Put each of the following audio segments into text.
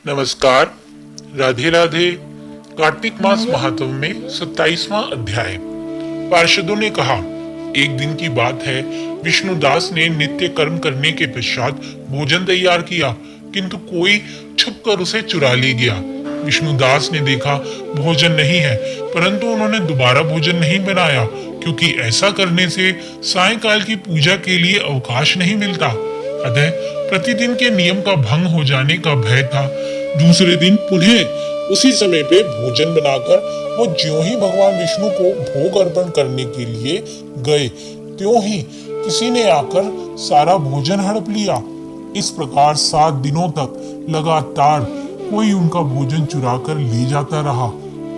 नमस्कार, राधे राधे। कार्तिक मास महात्म में 27वां अध्याय। पार्षदों ने कहा, एक दिन की बात है, विष्णुदास ने नित्य कर्म करने के पश्चात भोजन तैयार किया, किंतु कोई छुपकर उसे चुरा ले गया। विष्णुदास ने देखा भोजन नहीं है, परंतु उन्होंने दोबारा भोजन नहीं बनाया, क्योंकि ऐसा करने से सायंकाल की पूजा के लिए अवकाश नहीं मिलता। अतः प्रतिदिन के नियम का भंग हो जाने का भय था। दूसरे दिन पुनः उसी समय पे भोजन बनाकर वो ज्यों ही भगवान विष्णु को भोग अर्पण करने के लिए गए, त्यों ही किसी ने आकर सारा भोजन हड़प लिया। इस प्रकार 7 दिनों तक लगातार कोई उनका भोजन चुरा कर ले जाता रहा।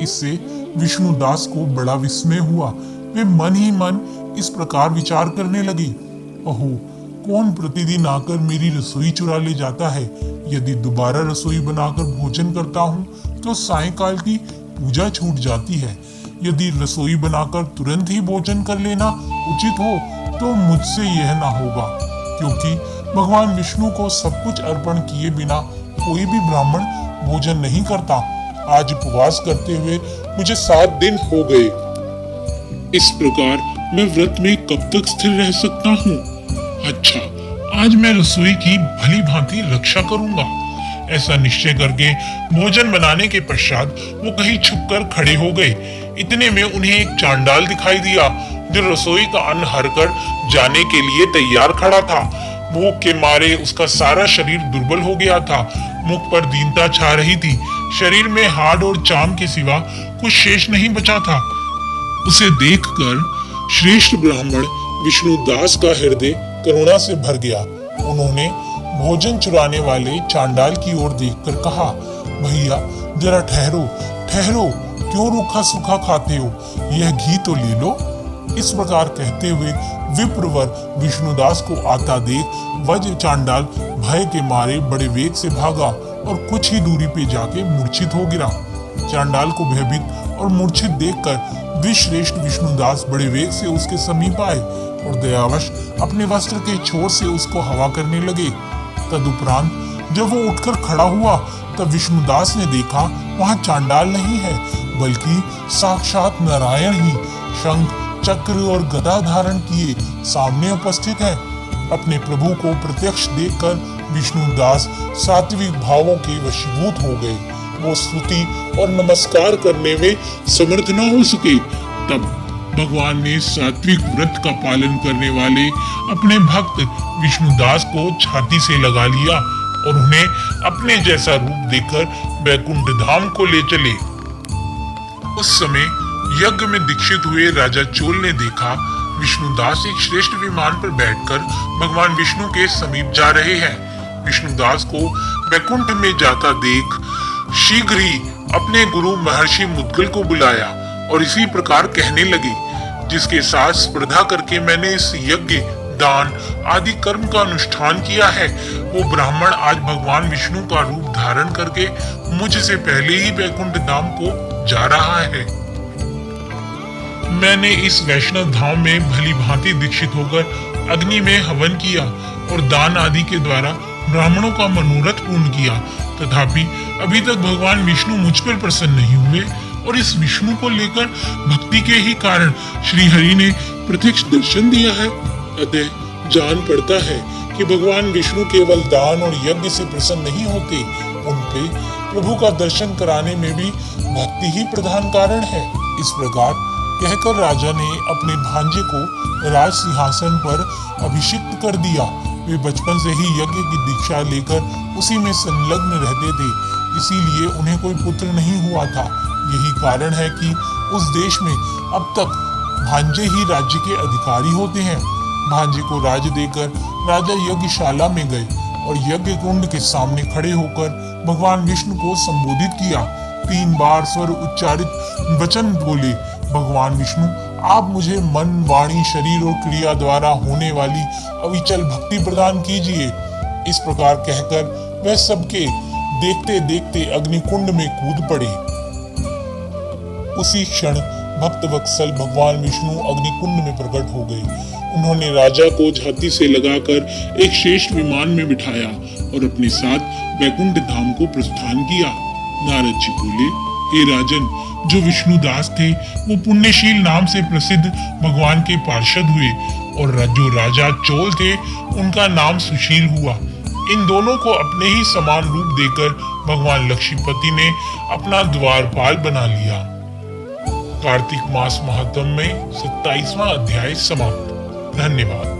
इससे विष्णुदास को बड़ा विस्मय हुआ। वे मन ही मन इस प्रकार विचार करने लगे, ओहो, कौन प्रतिदिन आकर मेरी रसोई चुरा ले जाता है? यदि दोबारा रसोई बनाकर भोजन करता हूँ तो सायंकाल की पूजा छूट जाती है। यदि रसोई बनाकर तुरंत ही भोजन कर लेना उचित हो तो मुझसे यह ना होगा, क्योंकि भगवान विष्णु को सब कुछ अर्पण किए बिना कोई भी ब्राह्मण भोजन नहीं करता। आज उपवास करते हुए मुझे 7 दिन हो गए। इस प्रकार मैं व्रत में कब तक स्थिर रह सकता हूँ? अच्छा, आज मैं रसोई की भली भांति रक्षा करूंगा। ऐसा निश्चय करके भोजन बनाने के पश्चात वो कहीं छुपकर खड़े हो गए। इतने में उन्हें एक चांडाल दिखाई दिया, जो रसोई का अन्न हरकर जाने के लिए तैयार खड़ा था। भूख के मारे उसका सारा शरीर दुर्बल हो गया था। मुख पर दीनता छा रही थी। शरीर में हाड़ और चाम के सिवा कुछ शेष नहीं बचा था। उसे देखकर श्रेष्ठ ब्राह्मण विष्णुदास का हृदय करुणा से भर गया। उन्होंने भोजन चुराने वाले चांडाल की ओर देखकर कहा, भैया जरा ठहरो ठहरो, क्यों रूखा सूखा खाते हो? यह घी तो ले लो। इस प्रकार कहते हुए विप्रवर विष्णुदास को आता देख वज्र चांडाल भय के मारे बड़े वेग से भागा और कुछ ही दूरी पे जाके मूर्छित हो गिरा। चांडाल को भयभीत और मूर्छित देखकर विश्रेष्ठ विष्णुदास बड़े वेग से उसके समीप आए और दयावश अपने वस्त्र के छोर से उसको हवा करने लगे। तदुपरांत जब वो उठकर खड़ा हुआ तब विष्णुदास ने देखा वहां चांडाल नहीं है, बल्कि साक्षात नारायण ही शंख चक्र और गदा धारण किए सामने उपस्थित है। अपने प्रभु को प्रत्यक्ष देखकर विष्णुदास सात्विक भावों के वशीभूत हो गए। वो स्तुति और नमस्कार करने में समर्थ न हो सके। तब भगवान ने सात्विक व्रत का पालन करने वाले अपने भक्त विष्णुदास को छाती से लगा लिया और उन्हें अपने जैसा रूप देकर वैकुंठ धाम को ले चले। उस समय यज्ञ में दीक्षित हुए राजा चोल ने देखा विष्णुदास एक श्रेष्ठ विमान पर बैठकर भगवान विष्णु के समीप जा रहे हैं। विष्णुदास को वैकुंठ में जाता देख शीघ्र ही अपने गुरु महर्षि मुद्गल को बुलाया और इसी प्रकार कहने लगे, जिसके साथ स्पर्धा करके मैंने इस यज्ञ दान आदि कर्म का अनुष्ठान किया है, वो ब्राह्मण आज भगवान विष्णु का रूप धारण करके मुझसे पहले ही वैकुंठ धाम को जा रहा है। मैंने इस वैष्णव धाम में भली भांति दीक्षित होकर अग्नि में हवन किया और दान आदि के द्वारा ब्राह्मणों का मनोरथ पूर्ण किया, तथापि अभी तक भगवान विष्णु मुझ पर प्रसन्न नहीं हुए और इस विष्णु को लेकर भक्ति के ही कारण श्री हरि ने प्रत्यक्ष दर्शन दिया है। अतः जान पड़ता है कि भगवान विष्णु केवल दान और यज्ञ से प्रसन्न नहीं होते, उनपे प्रभु का दर्शन कराने में भी भक्ति ही प्रधान कारण है। इस प्रकार कहकर राजा ने अपने भांजे को राज सिंहासन पर अभिषिक्त कर दिया। वे बचपन से ही यज्ञ की दीक्षा लेकर उसी में संलग्न रहते थे, इसीलिए उन्हें कोई पुत्र नहीं हुआ था। यही कारण है कि उस देश में अब तक भांजे ही राज्य के अधिकारी होते हैं। भांजे को राज्य देकर राजा यज्ञशाला में गए और यज्ञ कुंड के सामने खड़े होकर भगवान विष्णु को संबोधित किया। 3 बार स्वर उच्चारित वचन बोले, भगवान विष्णु, आप मुझे मन वाणी शरीर और क्रिया द्वारा होने वाली अविचल भक्ति प्रदान कीजिए। इस प्रकार कहकर वह सबके देखते देखते अग्निकुंड में कूद पड़े। उसी क्षण भक्त वत्सल भगवान विष्णु अग्निकुंड में प्रकट हो गए। उन्होंने राजा को छाती से लगाकर एक श्रेष्ठ विमान में बिठाया और अपने साथ वैकुंठ धाम को प्रस्थान किया। नारद जी बोले, हे राजन, जो विष्णुदास थे वो पुण्यशील नाम से प्रसिद्ध भगवान के पार्षद हुए और जो राजा चोल थे उनका नाम सुशील हुआ। इन दोनों को अपने ही समान रूप देकर भगवान लक्ष्मीपति ने अपना द्वारपाल बना लिया। कार्तिक मास महात्म्य में 27वां अध्याय समाप्त। धन्यवाद।